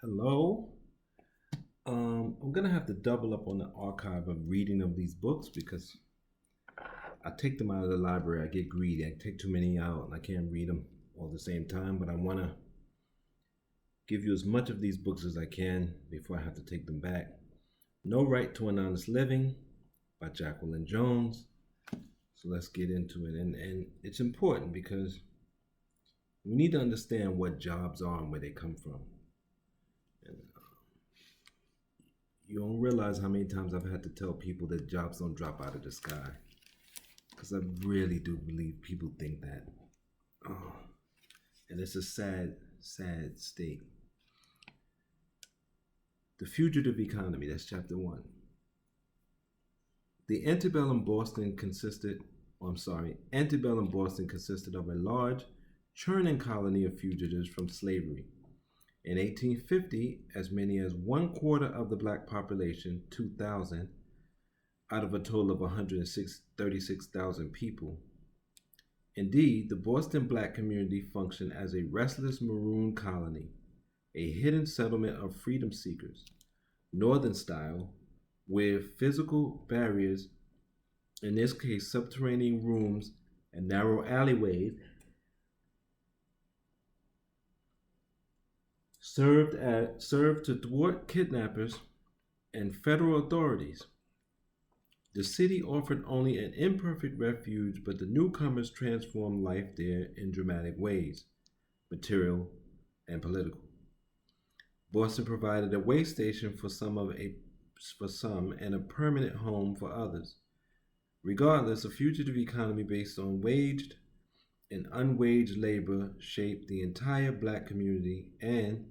Hello. I'm gonna have to double up on the archive of reading of these books because I take them out of the library. I get greedy. I take too many out and I can't read them all at the same time. But I want to give you as much of these books as I can before I have to take them back. No Right to an Honest Living by Jacqueline Jones. So let's get into it. And it's important because we need to understand what jobs are and where they come from. And you don't realize how many times I've had to tell people that jobs don't drop out of the sky. Because I really do believe people think that. Oh, and it's a sad, sad state. The Fugitive Economy, that's chapter one. Antebellum Boston consisted of a large, churning colony of fugitives from slavery. In 1850, as many as one quarter of the black population, 2,000, out of a total of 136,000 people. Indeed, the Boston black community functioned as a restless maroon colony, a hidden settlement of freedom seekers, northern style, with physical barriers, in this case subterranean rooms and narrow alleyways, served to thwart kidnappers and federal authorities. The city offered only an imperfect refuge, but the newcomers transformed life there in dramatic ways, material and political. Boston provided a way station for some and a permanent home for others. Regardless, a fugitive economy based on waged and unwaged labor shaped the entire black community and,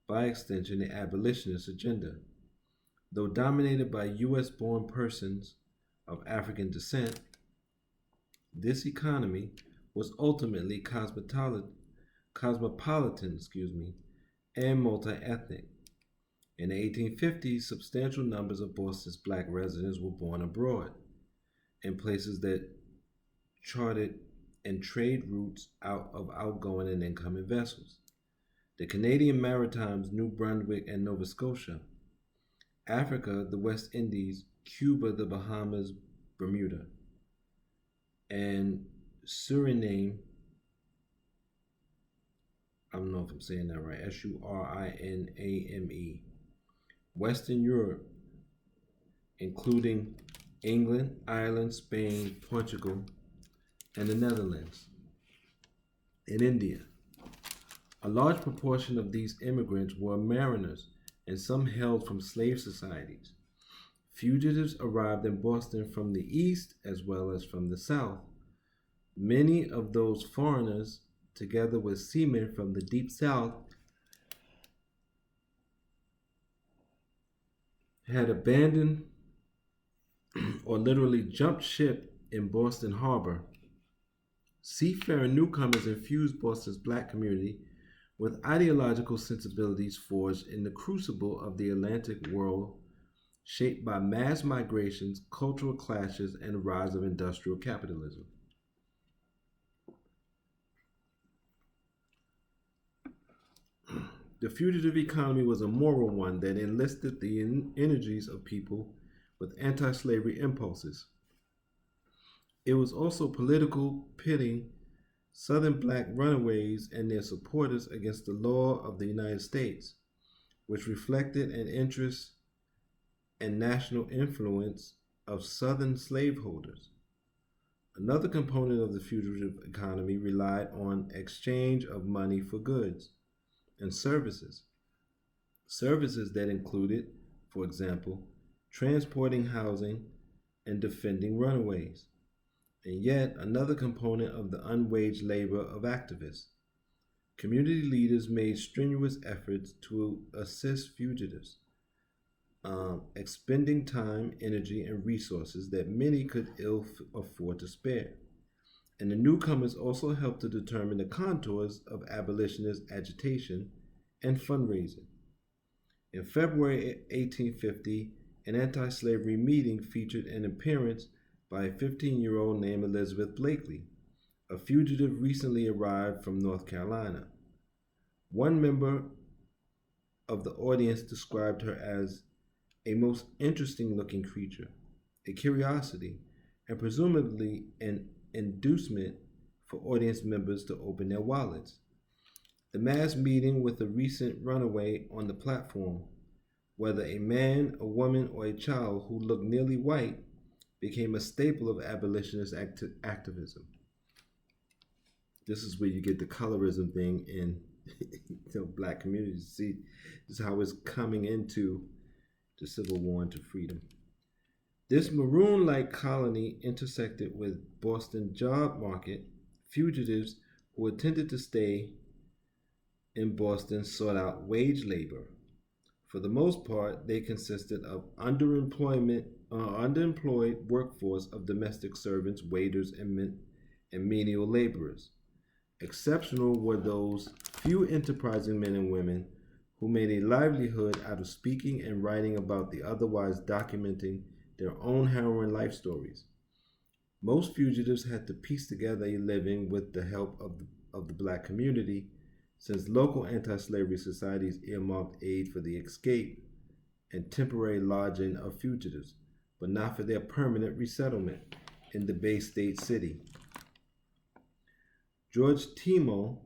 by extension, the abolitionist agenda. Though dominated by U.S. born persons of African descent, this economy was ultimately cosmopolitan, and multi-ethnic. In the 1850s, substantial numbers of Boston's black residents were born abroad, in places that charted and trade routes out of outgoing and incoming vessels. The Canadian Maritimes, New Brunswick, and Nova Scotia. Africa, the West Indies, Cuba, the Bahamas, Bermuda, and Suriname. I don't know if I'm saying that right. Suriname. Western Europe, including England, Ireland, Spain, Portugal, and the Netherlands. In India, a large proportion of these immigrants were mariners, and some hailed from slave societies. Fugitives arrived in Boston from the east as well as from the south. Many of those foreigners, together with seamen from the deep south, had abandoned or literally jumped ship in Boston Harbor. Seafaring newcomers infused Boston's black community with ideological sensibilities forged in the crucible of the Atlantic world, shaped by mass migrations, cultural clashes, and the rise of industrial capitalism. The fugitive economy was a moral one that enlisted the energies of people with anti-slavery impulses. It was also political, pitting Southern black runaways and their supporters against the law of the United States, which reflected an interest and national influence of Southern slaveholders. Another component of the fugitive economy relied on exchange of money for goods and services. Services that included, for example, transporting housing and defending runaways. And yet another component of the unwaged labor of activists. Community leaders made strenuous efforts to assist fugitives, expending time, energy, and resources that many could ill afford to spare. And the newcomers also helped to determine the contours of abolitionist agitation and fundraising. In February 1850, an anti-slavery meeting featured an appearance by a 15-year-old named Elizabeth Blakely, a fugitive recently arrived from North Carolina. One member of the audience described her as a most interesting looking creature, a curiosity, and presumably an inducement for audience members to open their wallets. The mass meeting with a recent runaway on the platform, whether a man, a woman, or a child who looked nearly white, became a staple of abolitionist activism. This is where you get the colorism thing in black communities. See, this is how it's coming into the Civil War into freedom. This maroon-like colony intersected with Boston job market. Fugitives who attempted to stay in Boston sought out wage labor. For the most part, they consisted of underemployed workforce of domestic servants, waiters, and menial laborers. Exceptional were those few enterprising men and women who made a livelihood out of speaking and writing about the otherwise, documenting their own harrowing life stories. Most fugitives had to piece together a living with the help of the black community, since local anti-slavery societies earmarked aid for the escape and temporary lodging of fugitives, but not for their permanent resettlement in the Bay State city. George Timo,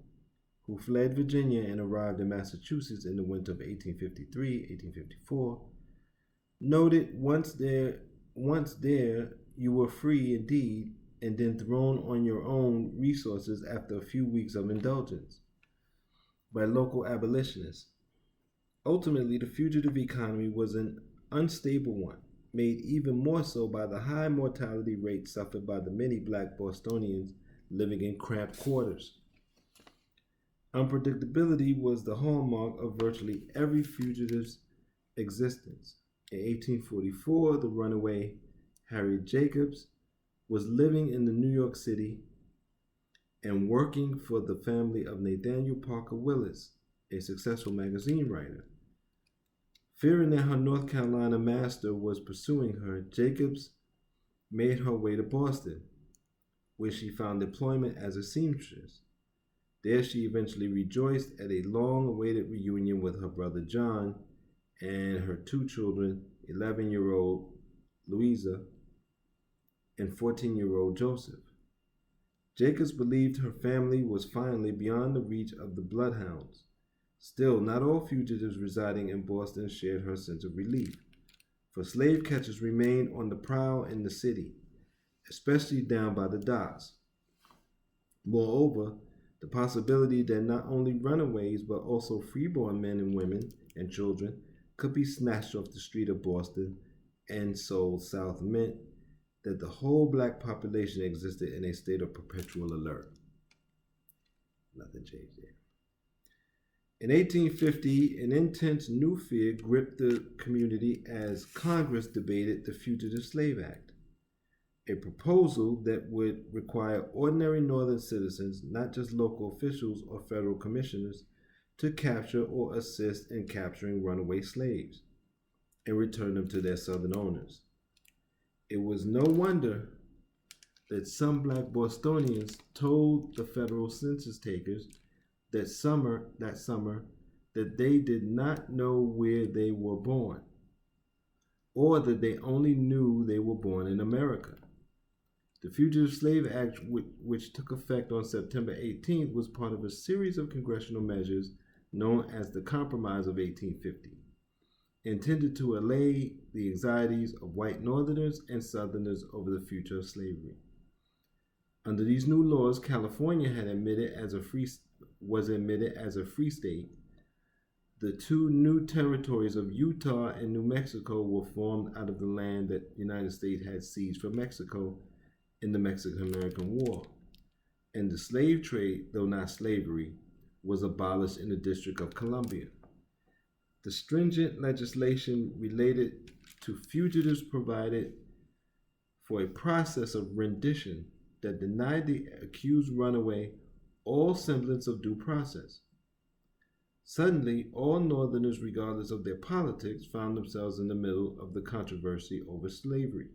who fled Virginia and arrived in Massachusetts in the winter of 1853-1854, noted, once there, you were free indeed, and then thrown on your own resources after a few weeks of indulgence by local abolitionists. Ultimately, the fugitive economy was an unstable one, made even more so by the high mortality rate suffered by the many black Bostonians living in cramped quarters. Unpredictability was the hallmark of virtually every fugitive's existence. In 1844, the runaway Harriet Jacobs was living in New York City and working for the family of Nathaniel Parker Willis, a successful magazine writer. Fearing that her North Carolina master was pursuing her, Jacobs made her way to Boston, where she found employment as a seamstress. There she eventually rejoiced at a long-awaited reunion with her brother John and her two children, 11-year-old Louisa and 14-year-old Joseph. Jacobs believed her family was finally beyond the reach of the bloodhounds. Still, not all fugitives residing in Boston shared her sense of relief, for slave catchers remained on the prowl in the city, especially down by the docks. Moreover, the possibility that not only runaways but also freeborn men and women and children could be snatched off the street of Boston and sold south meant that the whole black population existed in a state of perpetual alert. Nothing changed there. In 1850, an intense new fear gripped the community as Congress debated the Fugitive Slave Act, a proposal that would require ordinary Northern citizens, not just local officials or federal commissioners, to capture or assist in capturing runaway slaves and return them to their Southern owners. It was no wonder that some black Bostonians told the federal census takers that summer that they did not know where they were born, or that they only knew they were born in America. The Fugitive Slave Act, which took effect on September 18th, was part of a series of congressional measures known as the Compromise of 1850, intended to allay the anxieties of white Northerners and Southerners over the future of slavery. Under these new laws, California was admitted as a free state. The two new territories of Utah and New Mexico were formed out of the land that the United States had seized from Mexico in the Mexican-American War. And the slave trade, though not slavery, was abolished in the District of Columbia. The stringent legislation related to fugitives provided for a process of rendition that denied the accused runaway all semblance of due process. Suddenly, all Northerners, regardless of their politics, found themselves in the middle of the controversy over slavery,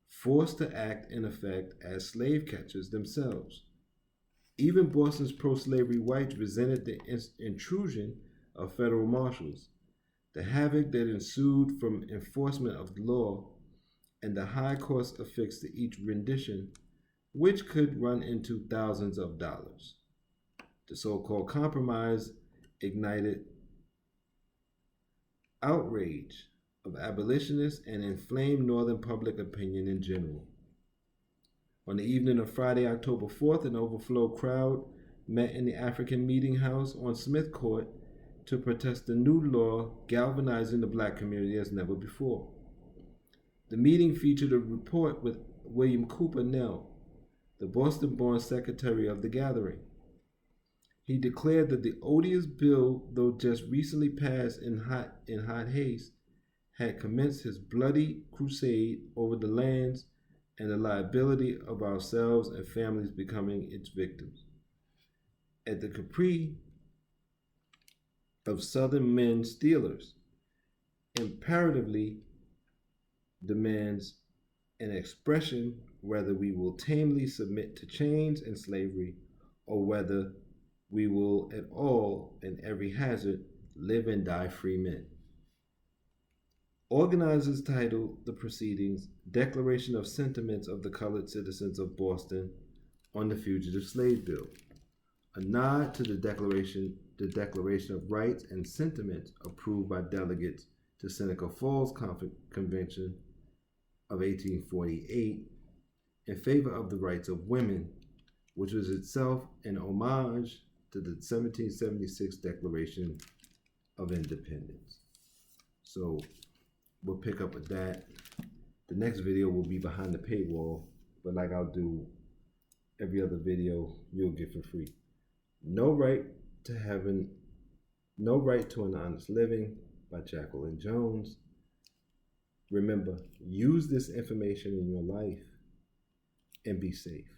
forced to act in effect as slave catchers themselves. Even Boston's pro-slavery whites resented the intrusion of federal marshals, the havoc that ensued from enforcement of the law, and the high cost affixed to each rendition, which could run into thousands of dollars. The so called compromise ignited outrage of abolitionists and inflamed Northern public opinion in general. On the evening of Friday, October 4th, an overflow crowd met in the African Meeting House on Smith Court to protest the new law, galvanizing the black community as never before. The meeting featured a report with William Cooper Nell, the Boston-born secretary of the gathering. He declared that the odious bill, though just recently passed in hot haste, had commenced his bloody crusade over the lands and the liability of ourselves and families becoming its victims. At the caprice of Southern men stealers, imperatively demands an expression whether we will tamely submit to chains and slavery, or whether we will at all, in every hazard, live and die free men. Organizers titled the proceedings Declaration of Sentiments of the Colored Citizens of Boston on the Fugitive Slave Bill, a nod to the Declaration of Rights and Sentiments approved by delegates to Seneca Falls Convention of 1848 in favor of the rights of women, which was itself an homage to the 1776 Declaration of Independence. So we'll pick up with that. The next video will be behind the paywall, but like I'll do every other video, you'll get for free. No Right to Heaven, No Right to an Honest Living by Jacqueline Jones. Remember, use this information in your life and be safe.